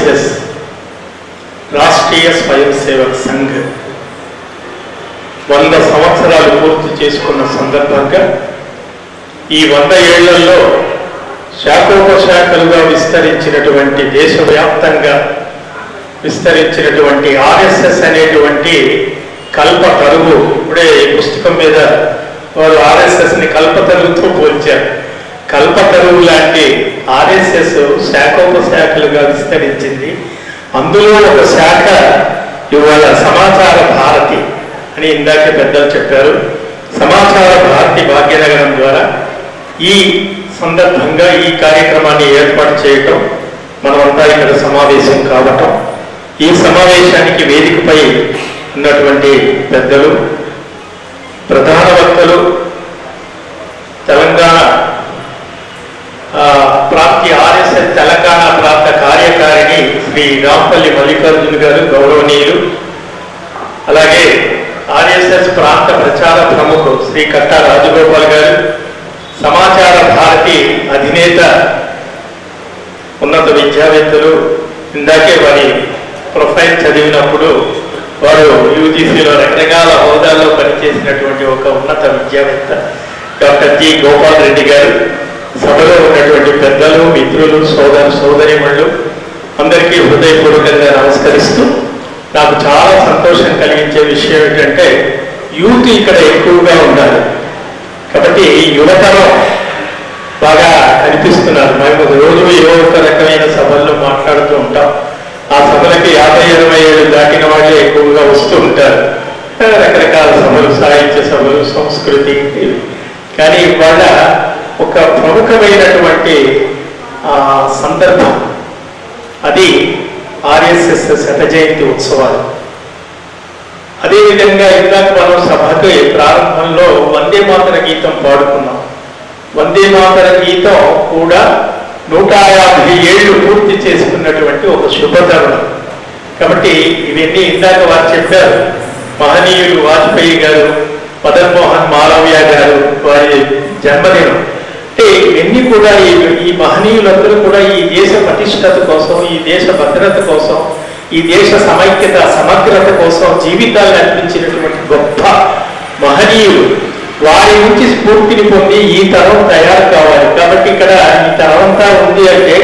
RSS Rashtriya స్వయం సేవక్ సంఘ్ 100 సంవత్సరాలు పూర్తి చేసుకున్న సందర్భంగా ఈ 100 ఏళ్లలో శాఖోపశాఖలుగా విస్తరించినటువంటి దేశవ్యాప్తంగా విస్తరించినటువంటి ఆర్ఎస్ఎస్ అనేటువంటి కల్పతరువు, ఇప్పుడే ఈ పుస్తకం మీద వారు ఆర్ఎస్ఎస్ని కల్పతరువుతో పోల్చారు. కల్పతరువు లాంటి ఆర్ఎస్ఎస్ శాఖోపశాఖలుగా విస్తరించింది. అందులో ఒక శాఖ ఇవాళ సమాచార భారతి అని ఇందాకే పెద్దలు చెప్పారు. సమాచార భారతి భాగ్యనగరం ద్వారా ఈ సందర్భంగా ఈ కార్యక్రమాన్ని ఏర్పాటు చేయటం, మనమంతా ఇక్కడ సమావేశం కావటం, ఈ సమావేశానికి వేదికపై ఉన్నటువంటి పెద్దలు, ప్రధాన వక్తలు, తెలంగాణ ప్రాంతీయ ఆర్ఎస్ఎస్ తెలంగాణ ప్రాంత కార్యకారిణి శ్రీ రాంపల్లి మల్లికార్జున గారు గౌరవనీయులు, అలాగే ఆర్ఎస్ఎస్ ప్రాంత ప్రచార ప్రముఖులు శ్రీ కట్టా రాజగోపాల్ గారు, సమాచార భారతి అధినేత ఉన్నత విద్యావేత్తలు, ఇందాకే వారి ప్రొఫైల్ చదివినప్పుడు వారు యూజీసీలో రకరకాల హోదాల్లో పనిచేసినటువంటి ఒక ఉన్నత విద్యావేత్త డాక్టర్ జి గోపాల్ రెడ్డి గారు, సభలో ఉన్నటువంటి పెద్దలు, మిత్రులు, సోదరిమణులు అందరికీ హృదయపూర్వకంగా నమస్కరిస్తూ, నాకు చాలా సంతోషం కలిగించే విషయం ఏంటంటే యూత్ ఇక్కడ ఎక్కువగా ఉండాలి. కాబట్టి యువతరం బాగా కనిపిస్తున్నారు. మేము రోజు ఏవో ఒక రకమైన సభల్లో మాట్లాడుతూ ఉంటాం. ఆ సభలకి 50-20 ఏళ్ళు దాటిన వాళ్ళే ఎక్కువగా వస్తూ ఉంటారు. రకరకాల సభలు, సాహిత్య సభలు, సంస్కృతి. కానీ ఇవాళ ఒక ప్రముఖమైనటువంటి సందర్భం, అది ఆర్ఎస్ఎస్ 100వ జయంతి ఉత్సవాలు. అదేవిధంగా ఇందాక మనం సభకి ప్రారంభంలో వందే మాతర గీతం పాడుకున్నాం. వందే మాతర గీతం కూడా 150 ఏళ్ళు పూర్తి చేసుకున్నటువంటి ఒక శుభతరుణం. కాబట్టి ఇవన్నీ ఇందాక వారు చెప్పారు. మహనీయులు వాజ్పేయి గారు, మదన్ మోహన్ మాలవ్య గారు వారి జన్మదినం. అంటే ఇవన్నీ కూడా ఈ మహనీయులందరూ కూడా ఈ దేశ పటిష్టత కోసం, ఈ దేశ భద్రత కోసం, ఈ దేశ సమైక్యత సమగ్రత కోసం జీవితాలను అర్పించినటువంటి గొప్ప మహనీయులు. వారి నుంచి స్ఫూర్తిని పొంది ఈ తరం తయారు కావాలి. కాబట్టి ఇక్కడ ఈ తరం అంతా ఉంది అంటే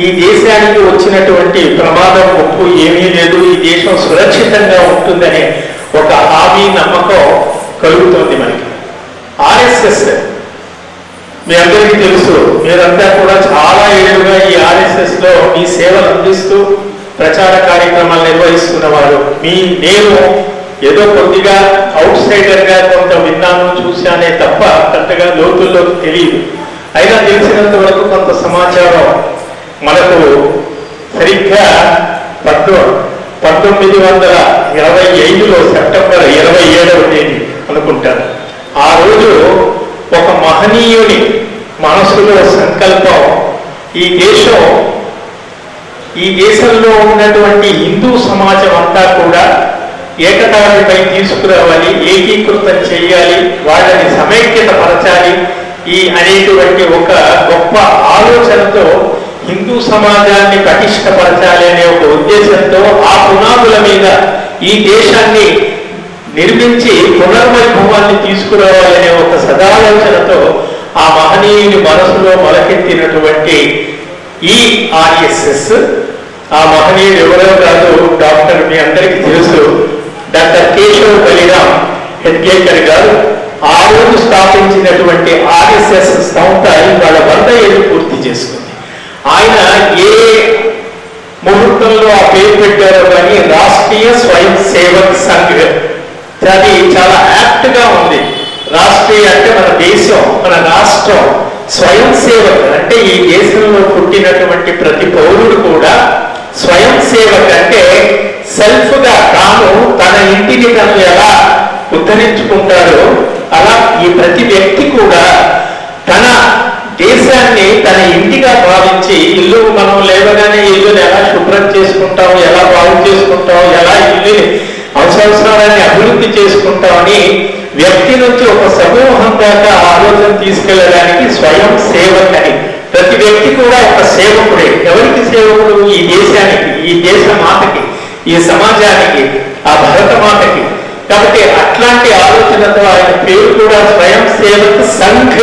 ఈ దేశానికి వచ్చినటువంటి ప్రమాదం ముప్పు ఏమీ లేదు, ఈ దేశం సురక్షితంగా ఉంటుందనే ఒక హామీ, నమ్మకం కలుగుతుంది మనకి. ఆర్ఎస్ఎస్ మీ అందరికీ తెలుసు. మీరంతా కూడా చాలా ఏళ్ళుగా ఈ ఆర్ఎస్ఎస్ లో మీ సేవలు అందిస్తూ ప్రచార కార్యక్రమాలు నిర్వహిస్తున్నవారు. నేను ఏదో కొద్దిగా అవుట్ సైడర్ గా కొంత విన్నాను, చూశానే తప్ప పెద్దగా లోతుల్లోకి తెలియదు. అయినా తెలిసినంత వరకు కొంత సమాచారం మనకు సరిగ్గా 1925లో సెప్టెంబర్ 27వ తేదీ అనుకుంటారు. ఆ రోజు ఒక మహనీయుని మనసులో సంకల్పం, ఈ దేశంలో ఉన్నటువంటి హిందూ సమాజం అంతా కూడా ఏకతాటిపై తీసుకురావాలి, ఏకీకృతం చేయాలి, వాళ్ళని సమైక్యత పరచాలి అనేటువంటి ఒక గొప్ప ఆలోచనతో హిందూ సమాజాన్ని పటిష్టపరచాలి అనే ఒక ఉద్దేశంతో ఆ పునాదుల మీద ఈ దేశాన్ని నిర్మించి పునర్వైభవాన్ని తీసుకురావాలనే ఒక సదాలోచనతో ఆ మహనీయుని మనసులో మొలకెత్తినటువంటి ఈ ఆర్ఎస్ఎస్. ఆ మహనీయుడు ఎవరో కాదు, డాక్టర్ మీ అందరికీ తెలుసు, డాక్టర్ కేశవ్ బలిరామ్ హెడ్గేకర్ గారు ఆ రోజు స్థాపించినటువంటి ఆర్ఎస్ఎస్ సంస్థ ఇవాళ 100 ఏళ్ళు పూర్తి చేసుకుంది. ఆయన ఏ ముహూర్తంలో ఆ పేరు పెట్టారో కానీ రాష్ట్రీయ స్వయం సేవక్ సంఘ్, అది చాలా యాప్ట్ గా ఉంది. రాష్ట్రీయ అంటే మన దేశం, మన రాష్ట్రం. స్వయం సేవక్ అంటే ఈ దేశంలో పుట్టినటువంటి ప్రతి పౌరుడు కూడా స్వయం సేవక్ అంటే సెల్ఫ్ గా తాను తన ఇంటిని తను ఎలా ఉద్ధరించుకుంటారో అలా ఈ ప్రతి వ్యక్తి కూడా తన దేశాన్ని తన ఇంటిగా భావించి, ఇల్లు మనం లేవగానే ఇల్లుని ఎలా శుభ్రం చేసుకుంటాం, ఎలా బాగు చేసుకుంటాం, ఎలా ఇల్లుని అవసరాన్ని అభివృద్ధి చేసుకుంటామని వ్యక్తి నుంచి ఒక సమూహం దాకా ఆలోచన తీసుకెళ్ళడానికి స్వయం సేవక్ అని ప్రతి వ్యక్తి కూడా ఒక సేవకుడే. ఎవరికి సేవకుడు? ఈ దేశానికి, ఈ దేశ మాతకి, ఈ సమాజానికి, ఆ భరత మాతకి. కాబట్టి అట్లాంటి ఆలోచనతో ఆయన పేరు కూడా స్వయం సేవక్ సంఘ్.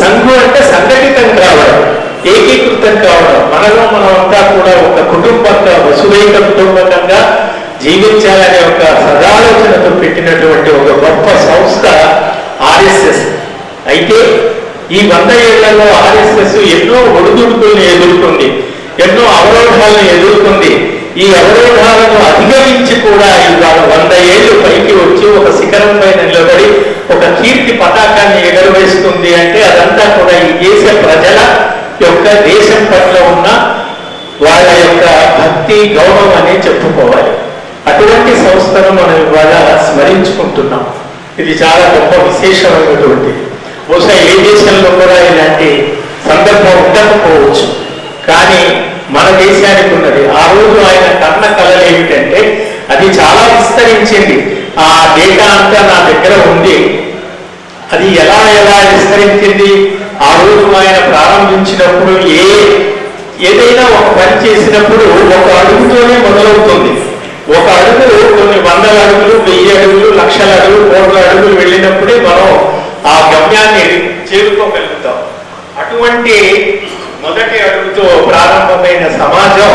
సంఘు అంటే సంఘటితం కావడం, ఏకీకృతం కావడం. మనలో మనమంతా కూడా ఒక కుటుంబంగా, వసువైక కుటుంబంగా జీవించాలనే ఒక సదాలోచనతో పెట్టినటువంటి ఒక గొప్ప సంస్థ ఆర్ఎస్ఎస్. అయితే ఈ 100 ఏళ్లలో ఆర్ఎస్ఎస్ ఎన్నో ఒడిదుడుకులను ఎదుర్కొంది, ఎన్నో అవరోధాలను ఎదుర్కొంది. ఈ అవరోధాలను అధిగమించి కూడా ఇవాళ 100 ఏళ్ళు పైకి వచ్చి ఒక శిఖరం పైన నిలబడి ఒక కీర్తి పతాకాన్ని ఎగరవేస్తుంది అంటే అదంతా కూడా ఈ దేశ ప్రజల యొక్క దేశం పట్ల ఉన్న వాళ్ళ యొక్క భక్తి, గౌరవం అనే చెప్పుకోవాలి. అటువంటి సంస్థను మనం ఇవాళ స్మరించుకుంటున్నాం. ఇది చాలా గొప్ప విశేషమైనటువంటి, బహుశా ఏ దేశంలో కూడా ఇలాంటి సందర్భం ఉండకపోవచ్చు, కానీ మన దేశానికి ఉన్నది. ఆ రోజు ఆయన కన్న కళలు ఏమిటంటే అది చాలా విస్తరించింది. ఆ డేటా అంతా నా దగ్గర ఉంది. అది ఎలా విస్తరించింది? ఆ రోజు ఆయన ప్రారంభించినప్పుడు ఏదైనా ఒక పని చేసినప్పుడు ఒక అడుగుతోనే మొదలవుతుంది. ఒక అడుగు కొన్ని 100 అడుగులు, 1000 అడుగులు, లక్షల అడుగులు, కోట్ల అడుగులు వెళ్ళినప్పుడే మనం ఆ గమ్యాన్ని చేరుకోగలుగుతాం. అటువంటి మొదటి అడుగుతో ప్రారంభమైన సమాజం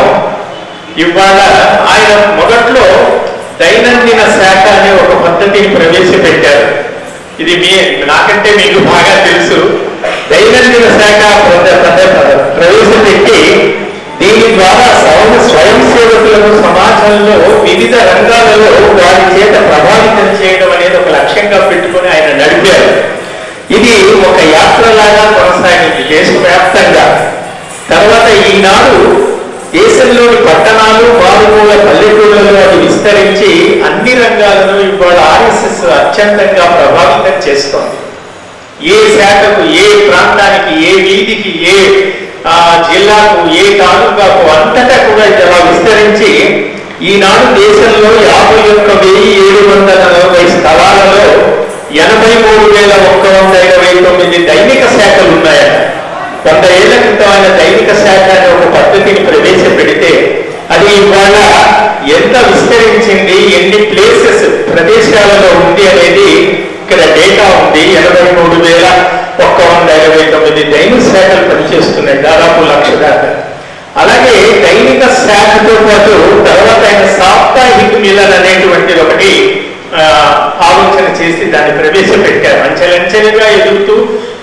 ఇవాళ ఆయన మొదట్లో దైనందిన శాఖ అనే ఒక పద్ధతిని ప్రవేశపెట్టారు. ఇది నాకంటే మీకు బాగా తెలుసు. దైనందిన శాఖ ప్రవేశపెట్టి దీని ద్వారా స్వయం సేవకులను సమాజంలో వివిధ రంగాలలో వారి చేత ప్రభావితం చేయడం అనేది ఒక లక్ష్యంగా పెట్టుకొని ఆయన నడిపారు. ఇది ఒక యాత్రలాగా కొనసాగింది దేశవ్యాప్తంగా. తర్వాత ఈనాడు దేశంలోని పట్టణాలు, మారుమూల పల్లెటూళ్ళలో అది విస్తరించి అన్ని రంగాలను ఇవాళ ఆర్ఎస్ఎస్ అత్యంతంగా ప్రభావితం చేస్తోంది. ఏ శాఖకు, ఏ ప్రాంతానికి, ఏ వీధికి, ఏ జిల్లాకు, ఏ తాలూకాకు అంతటా కూడా ఇలా విస్తరించి ఈనాడు దేశంలో 51,740 స్థలాలలో 83,129 దైనిక శాఖలు ఉన్నాయట. 100 ఏళ్ల క్రితం ఆయన దైనిక శాఖ అనే ఒక పద్ధతిని ప్రవేశపెడితే అది ఇవాళ ఎంత విస్తరించింది, ఎన్ని ప్లేసెస్ ప్రదేశాలలో ఉంది అనేది ఇక్కడ డేటా ఉంది. 83,129 దైనిక శాఖలు పనిచేస్తున్నాయి, దాదాపు 1,00,000 దాకా. అలాగే దైనిక శాఖతో పాటు తర్వాత ఆయన సాప్తాహిక మిలన్ అనేటువంటిది ఒకటి ఆలోచన చేసి దాన్ని ప్రవేశపెట్టారు. అంచెలంచెలుగా ఎదుగుతూ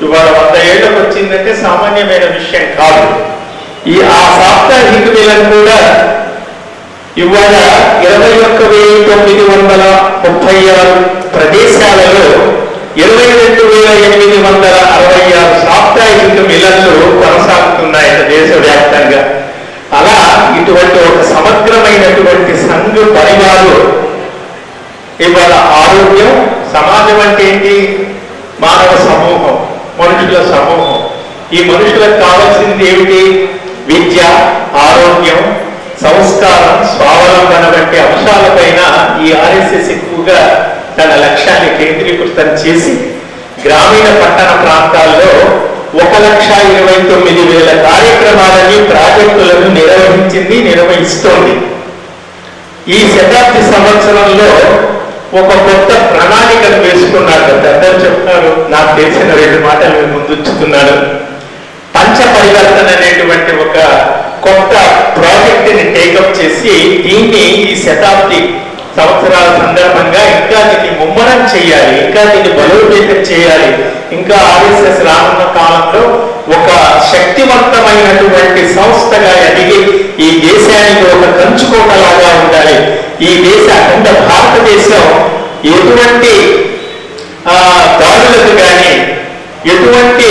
ఇవాళ 100 ఏళ్లకు వచ్చిందంటే సామాన్యమైన విషయం కాదు. ఆ సాప్తాహిక మిలన్ కూడా ఇవాళ 21,936 ప్రదేశాలలో 22,866 సాప్తాహిక మిలన్లు కొనసాగుతున్నాయి దేశవ్యాప్తంగా. అలా ఇటువంటి ఒక సమగ్రమైనటువంటి సంఘ పరివారు ఇవాళ ఆరోగ్యం. సమాజం అంటే ఏంటి? మానవ సమూహం, మనుషుల సమూహం. ఈ మనుషులకు కావాల్సింది ఏమిటి? విద్య, ఆరోగ్యం, సంస్కారం, స్వావలంబన వంటి అంశాలపైన ఈ ఆర్ఎస్ఎస్ ఎక్కువగా తన లక్ష్యాన్ని కేంద్రీకృతం చేసి గ్రామీణ పట్టణ ప్రాంతాల్లో 1,29,000 కార్యక్రమాలని, ప్రాజెక్టులను నిర్వహిస్తోంది. ఈ శతాబ్ది సంవత్సరంలో ఒక కొత్త ప్రణాళికను వేసుకున్నారు. పెద్దలు చెప్తారు, నాకు తెలిసిన 2 మాటలు ముందుంచుతున్నాను. పంచ పరివర్తన అనేటువంటి ఒక కొత్త ప్రాజెక్టుని టేకప్ చేసి దీన్ని ఈ శతాబ్ది సంవత్సరాల సందర్భంగా ఇంకా దీన్ని ముమ్మరం చేయాలి, ఇంకా దీన్ని బలోపేతం చేయాలి. ఇంకా ఆర్ఎస్ఎస్ రానున్న కాలంలో ఒక శక్తివంతమైనటువంటి సంస్థగా ఎదిగి ఈ దేశానికి ఒక కంచుకోటలాగా ఉండాలి. ఈ దేశ అఖండ భారతదేశం ఎటువంటి దాడులకు కానీ, ఎటువంటి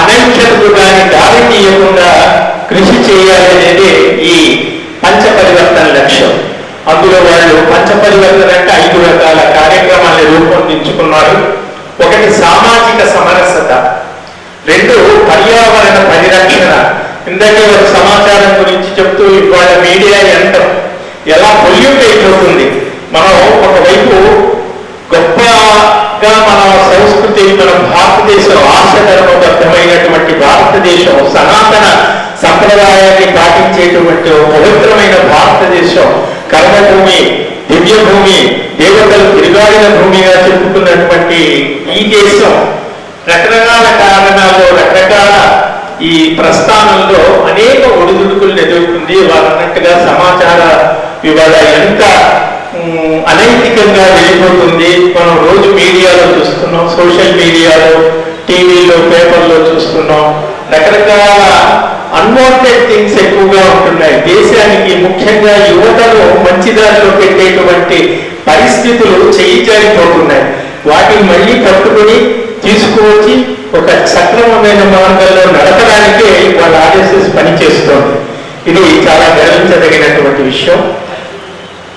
అనైక్యతకు కానీ దారి తీయకుండా కృషి చేయాలి అనేది ఈ పంచపరివర్తన లక్ష్యం. అందులో వాళ్ళు పంచపరివర్తన అంటే 5 రకాల కార్యక్రమాలను రూపొందించుకున్నారు. ఒకటి సామాజిక సమరసత, 2 పర్యావరణ పరిరక్షణ. ఇందాకే ఒక సమాచారం గురించి చెప్తూ ఇవాళ మీడియా ఎలా పొల్యూట్ అయిపోతుంది. మనం ఒకవైపు గొప్ప మన సంస్కృతి, మన భారతదేశం ఆశధర్మబద్ధమైనటువంటి భారతదేశం, సనాతన సంప్రదాయాన్ని పాటించేటువంటి పవిత్రమైన భారతదేశం, కర్మభూమి, దివ్యభూమి, దేవతలు తిరుగాడిన భూమిగా చెప్పుకున్నటువంటి ఈ దేశం రకరకాల కారణాల్లో, రకరకాల ఈ ప్రస్థానంలో అనేక ఒడిదుడుకులను ఎదుర్కొంది. వారన్నట్టుగా సమాచార ఇవాళ ఎంత అనైతికంగా వెళ్ళిపోతుంది. మనం రోజు మీడియాలో చూస్తున్నాం, సోషల్ మీడియాలో, టీవీలో, పేపర్లో చూస్తున్నాం. రకరకాల అన్వాంటెడ్ థింగ్స్ ఎక్కువగా ఉంటున్నాయి. దేశానికి ముఖ్యంగా యువతను మంచిదారిలో పెట్టేటువంటి పరిస్థితులు చేయి జారిపోతున్నాయి. వాటిని మళ్ళీ పట్టుకుని తీసుకువచ్చి ఒక సక్రమమైన మార్గంలో నడపడానికే వాళ్ళ ఆర్ఎస్ఎస్ పనిచేస్తోంది. ఇది చాలా గర్వించదగినటువంటి విషయం.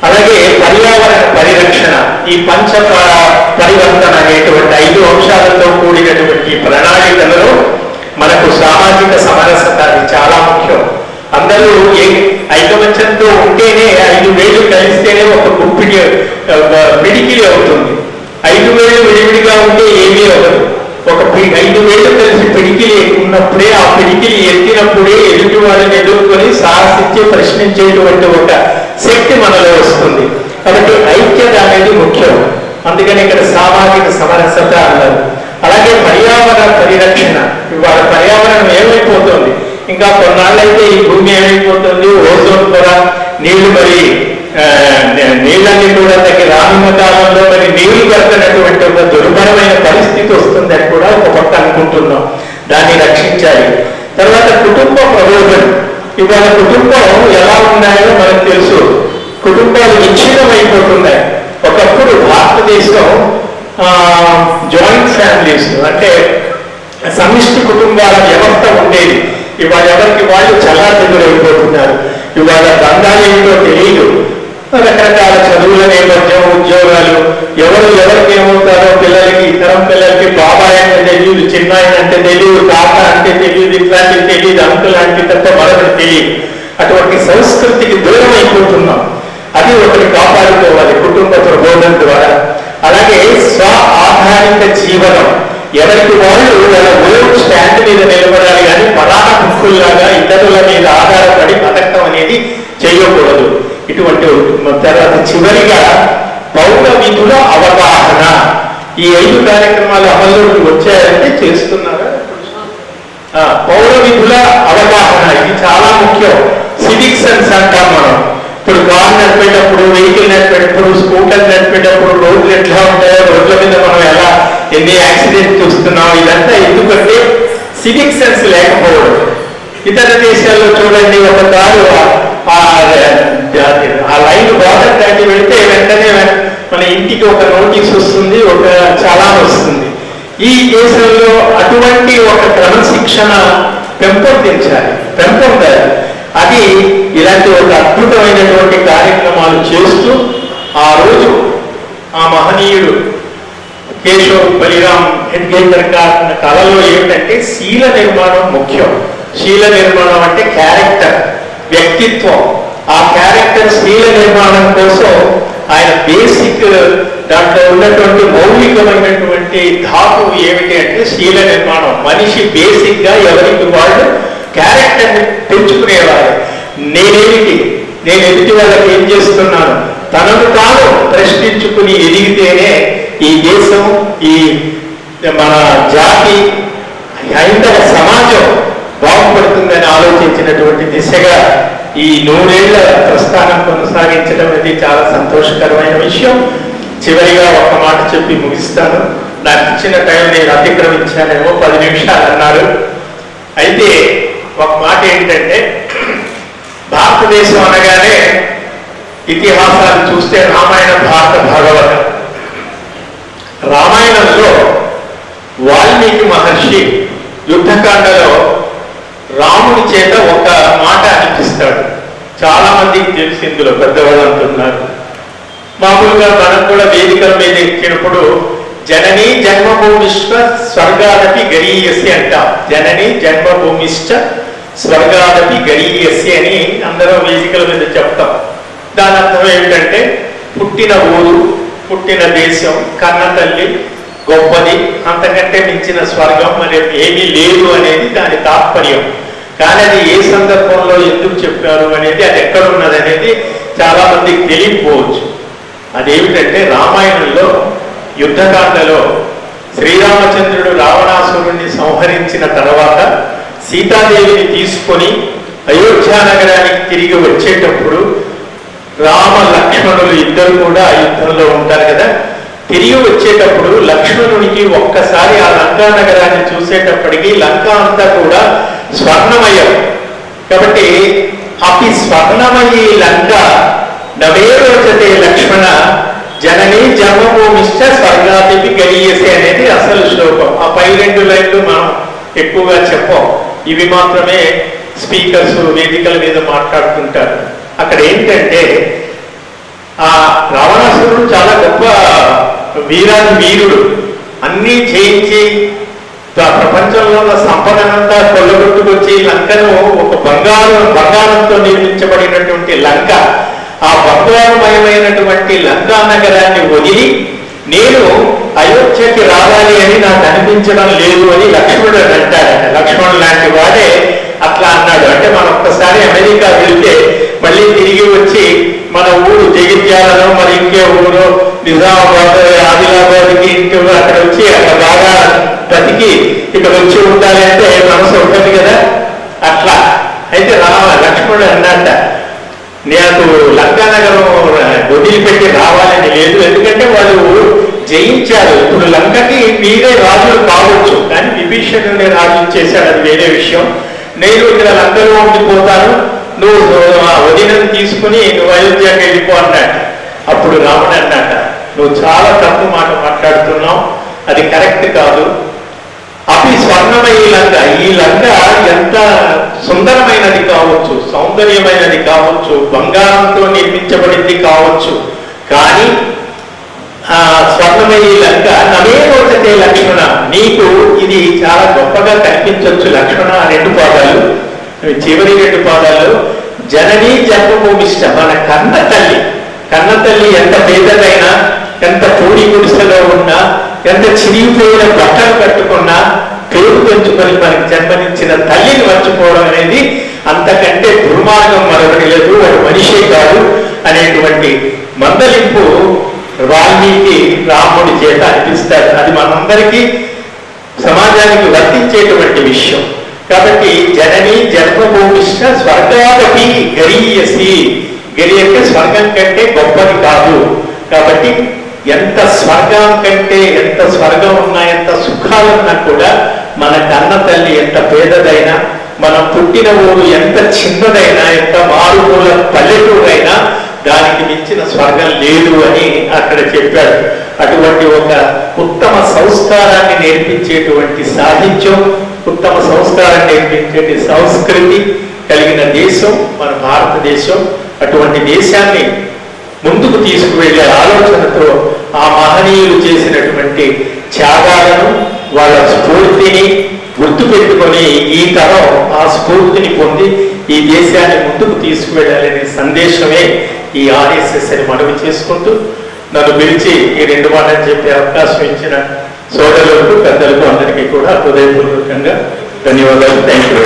అలాగే పర్యావరణ పరిరక్షణ, ఈ పంచ పరివర్తన అనేటువంటి 5 అంశాలతో కూడినటువంటి ప్రణాళికలలో మనకు సామాజిక సమరసత అది చాలా ముఖ్యం. అందరూ ఐకమత్యంతో ఉంటేనే 5 వేలు కలిస్తేనే ఒక పిడికిలి అవుతుంది. 5 వేలు విడివిడిగా ఉంటే ఏమీ అవ్వదు. ఒక 5 వేలు కలిసి పిడికిలి ఉన్నప్పుడే, ఆ పిడికిలి ఎత్తినప్పుడే ఎదుటి వాళ్ళని ఎదుర్కొని సాహసించి ప్రశ్నించేటువంటి ఒక శక్తి మనలో వస్తుంది. కాబట్టి ఐక్యత అనేది ముఖ్యం. అందుకని ఇక్కడ సామాజిక సమరసత అన్నారు. అలాగే పర్యావరణ పరిరక్షణ. ఇవాళ పర్యావరణం ఏమైపోతుంది, ఇంకా కొన్నాళ్ళైతే ఈ భూమి ఏమైపోతుంది, ఓజోన్ పొర, నీళ్లు మరి నీళ్ళన్నీ కూడా తగ్గి రానున్న కాలంలో మరి నీళ్లు పెడుతున్నటువంటి ఒక దుర్భరమైన పరిస్థితి వస్తుందని కూడా ఒక పక్క అనుకుంటున్నాం. దాన్ని రక్షించాలి. తర్వాత కుటుంబ ప్రబోధన. ఇవాళ కుటుంబం ఎలా ఉన్నాయో మనకు తెలుసు. కుటుంబాలు విచ్ఛిన్నమైపోతున్నాయి. ఒకప్పుడు భారతదేశం జాయింట్ ఫ్యామిలీస్ అంటే సమిష్టి కుటుంబాల వ్యవస్థ ఉండేది. ఇవాళ ఎవరికి వాళ్ళు చల్లాచెదురైపోతున్నారు. ఇవాళ బంధాలు ఏమిటో తెలియదు. రకరకాల చదువుల నేపథ్యం, ఉద్యోగాలు, ఎవరికి ఏమవుతారో పిల్లలకి, ఇతరం పిల్లలకి బాబాయ్ అంటే తెలియదు, చిన్నాయన అంటే తెలియదు, తాత అంటే తెలియదు, ఇట్లాంటివి తెలియదు, అంకుల్ అంటే తప్ప మరొకటి తెలియదు. అటువంటి సంస్కృతికి దూరం అయిపోతున్నాం. అది ఒకటి కాపాడుకోవాలి కుటుంబ ప్రబోధన ద్వారా. అలాగే స్వ ఆధారిత జీవనం. ఎవరికి వాళ్ళు వాళ్ళ ఓన్ స్టాండ్ మీద నిలబడాలి, కానీ పరాణ ముక్కుల్లాగా ఇతరుల మీద ఆధారపడి బతకడం అనేది చేయకూడదు. ఇటువంటి తర్వాత చివరిగా పౌర విధుల అవగాహన. ఈ 5 కార్యక్రమాలు అమల్లోకి వచ్చాయంటే చేస్తున్నారా? పౌర విధుల అవగాహన ఇది చాలా ముఖ్యం. సివిక్ సెన్స్ అంటాం మనం. ఇప్పుడు కారు నడిపేటప్పుడు, వెహికల్ నడిపేటప్పుడు, స్కూటర్ నడిపేటప్పుడు రోడ్లు ఎట్లా ఉంటాయో, రోడ్ల మీద మనం ఎలా ఎన్ని యాక్సిడెంట్ చూస్తున్నాం, ఇదంతా ఎందుకంటే సివిక్ సెన్స్ లేకపోవడం. ఇతర దేశాల్లో చూడండి, ఒక కారు ఆ లైన్ బార్డర్ దాటి వెళ్తే వెంటనే మన ఇంటికి ఒక నోటీస్ వస్తుంది, ఒక చలాన్ వస్తుంది. ఈ దేశంలో అటువంటి ఒక క్రమశిక్షణ పెంపొందాలి. అది ఇలాంటి ఒక అద్భుతమైనటువంటి కార్యక్రమాలు చేస్తూ ఆ రోజు ఆ మహనీయుడు కేశవ్ బలిరామ్ హెడ్గేకర్ గారి కళలో ఏమిటంటే శీల నిర్మాణం ముఖ్యం. శీల నిర్మాణం అంటే క్యారెక్టర్, వ్యక్తిత్వం. ఆ క్యారెక్టర్ శీల నిర్మాణం కోసం ఆయన బేసిక్ దాంట్లో ఉన్నటువంటి మౌలికమైనటువంటి ధాతు ఏమిటి అంటే శీల నిర్మాణం. మనిషి బేసిక్ గా ఎవరికి వాళ్ళు క్యారెక్టర్ని పెంచుకునేవారు. నేనేమిటి, నేను ఎదుటి వాళ్ళకి ఏం చేస్తున్నాను, తనను తాను ప్రశ్నించుకుని ఎదిగితేనే ఈ దేశం, ఈ మన జాతి, హైందవ సమాజం బాగుపడుతుందని ఆలోచించినటువంటి దిశగా ఈ 100 ఏళ్ల ప్రస్థానం కొనసాగించడం అనేది చాలా సంతోషకరమైన విషయం. చివరిగా ఒక మాట చెప్పి ముగిస్తాను. నాకు ఇచ్చిన టైం నేను అతిక్రమించానేమో, 10 నిమిషాలు అన్నారు. అయితే ఒక మాట ఏంటంటే, భారతదేశం అనగానే ఇతిహాసాలు చూస్తే రామాయణ, భారత, భాగవత. రామాయణంలో వాల్మీకి మహర్షి యుద్ధకాండలో రాముడి చేత ఒక మాట అనిపిస్తాడు. చాలా మందికి తెలిసి ఇందులో పెద్దవాళ్ళు అంటున్నారు. మామూలుగా మనం కూడా వేదికల మీద ఎక్కినప్పుడు జననీ జన్మభూమిష్ట స్వర్గాదపి గరీయసి అంటాం. జననీ జన్మభూమిష్ట స్వర్గాదపి గరీయసి అని అందరం వేదికల మీద చెప్తాం. దాని అర్థం ఏమిటంటే పుట్టిన ఊరు, పుట్టిన దేశం, కన్న తల్లి, గొప్పది, అంతకంటే మించిన స్వర్గం మరి ఏమీ లేదు అనేది దాని తాత్పర్యం. కానీ అది ఏ సందర్భంలో ఎందుకు చెప్పారు అనేది, అది ఎక్కడున్నది అనేది చాలా మందికి తెలియకపోవచ్చు. అదేమిటంటే రామాయణంలో యుద్ధకాండలో శ్రీరామచంద్రుడు రావణాసురుణ్ణి సంహరించిన తర్వాత సీతాదేవిని తీసుకొని అయోధ్యా నగరానికి తిరిగి వచ్చేటప్పుడు రామ లక్ష్మణులు ఇద్దరు కూడా ఆ యుద్ధంలో ఉంటారు కదా. తిరిగి వచ్చేటప్పుడు లక్ష్మణునికి ఒక్కసారి ఆ లంకా నగరాన్ని చూసేటప్పటికి లంక అంతా కూడా స్వర్ణమయం. కాబట్టి అపి స్వర్ణమయీ లంక నవే రోచతే లక్ష్మణ జననీ జన్మభూమిష్ట స్వర్గాదిపి గరీయసే అనేది అసలు శ్లోకం. ఆ పై 2 లైన్లు మనం ఎక్కువగా చెప్పం, ఇవి మాత్రమే స్పీకర్స్ వేదికల మీద మాట్లాడుతుంటారు. అక్కడ ఏంటంటే ఆ రావణాసురుడు చాలా గొప్ప వీరుడు, అన్నీ చేయించి ప్రపంచంలో ఉన్న సంపదనంతా కొల్లగొట్టుకొచ్చి లంకను ఒక బంగారంతో నిర్మించబడినటువంటి లంక, ఆ బంగారమయమైనటువంటి లంకా నగరాన్ని వదిలి నేను అయోధ్యకి రావాలి అని నాకు అనిపించడం లేదు అని లక్ష్మణుడు అంటాడట. లక్ష్మణుడు లాంటి వాడే అట్లా అన్నాడు. అంటే మనం ఒక్కసారి అమెరికా వెళ్తే మళ్ళీ తిరిగి వచ్చి మన ఊరు జగిత్యాలలో మరి ఇంకే ఊరు నిజామాబాద్ ఆదిలాబాద్కి ఇంటి అక్కడ వచ్చి అక్కడ బాగా బతికి ఇక్కడ వచ్చి ఉండాలి అంటే మనసు ఉంటుంది కదా. అట్లా అయితే లక్ష్మణుడు అన్నట్ట, నాకు లంకానగరం వదిలిపెట్టి రావాలని లేదు, ఎందుకంటే వాళ్ళు జయించారు. ఇప్పుడు లంకకి మీరే రాజులు కావచ్చు, కానీ విభీషణుని రాజు చేశాడు, అది వేరే విషయం. నేను ఇక్కడ లంకలో ఉండిపోతాను, నువ్వు వదినను తీసుకుని నువ్వు అయోధ్యకి వెళ్ళిపో అన్నట్ట. అప్పుడు రాముడు అన్నట్ట, నువ్వు చాలా తప్పు మాట మాట్లాడుతున్నావు, అది కరెక్ట్ కాదు. అవి స్వర్ణమయ్యే లంక, ఈ లంక ఎంత సుందరమైనది కావచ్చు, సౌందర్యమైనది కావచ్చు, బంగారంతో నిర్మించబడింది కావచ్చు, కానీ స్వర్ణమయ్యే లంక నవే రోచతే లక్ష్మణ, నీకు ఇది చాలా గొప్పగా కనిపించవచ్చు లక్ష్మణ. 2 పాదాలు, చివరి 2 పాదాలు జననీ జన్మభూమిష్ట, మన కన్న తల్లి ఎంత పేదదైనా, ఎంత పూడి గుడిసెలో ఉన్నా, ఎంత చిరిగిపోయిన బట్టలు కట్టుకున్నా, పేరు పెంచుకొని మనకి జన్మనిచ్చిన తల్లిని మర్చిపోవడం అనేది అంతకంటే దుర్మార్గం మరొకటి లేదు, వాడు మనిషే కాదు అనేటువంటి మందలింపు వాల్మీకి రాముడి చేత అనిపిస్తారు. అది మనందరికీ సమాజానికి వర్తించేటువంటి విషయం. కాబట్టి జననీ జన్మభూమిష్ట స్వర్గాదపి గరీయసి, గరి అంటే స్వర్గం కంటే గొప్పది కాదు. కాబట్టి ఎంత స్వర్గం కంటే, ఎంత స్వర్గం ఉన్నా, ఎంత సుఖాలున్నా కూడా మన కన్న తల్లి ఎంత పేదదైనా, మనం పుట్టిన ఊరు ఎంత చిన్నదైనా, ఎంత మారుమూల పల్లెటూరైనా దానికి మించిన స్వర్గం లేదు అని అక్కడ చెప్పాడు. అటువంటి ఒక ఉత్తమ సంస్కారాన్ని నేర్పించేటువంటి సాహిత్యం, ఉత్తమ సంస్కారాన్ని నేర్పించే సంస్కృతి కలిగిన దేశం మన భారతదేశం. అటువంటి దేశాన్ని ముందుకు తీసుకువెళ్ళే ఆలోచనతో ఆ మహనీయులు చేసినటువంటి త్యాగాలను, వాళ్ళ స్ఫూర్తిని గుర్తుపెట్టుకొని ఈ తరం ఆ స్ఫూర్తిని పొంది ఈ దేశాన్ని ముందుకు తీసుకువెళ్ళాలనే సందేశమే ఈ ఆర్ఎస్ఎస్ అని మనవి చేసుకుంటూ, నన్ను పిలిచి ఈ 2 మాటలు చెప్పే అవకాశం ఇచ్చిన సోదరులకు, పెద్దలకు అందరికీ కూడా హృదయపూర్వకంగా ధన్యవాదాలు. Thank you.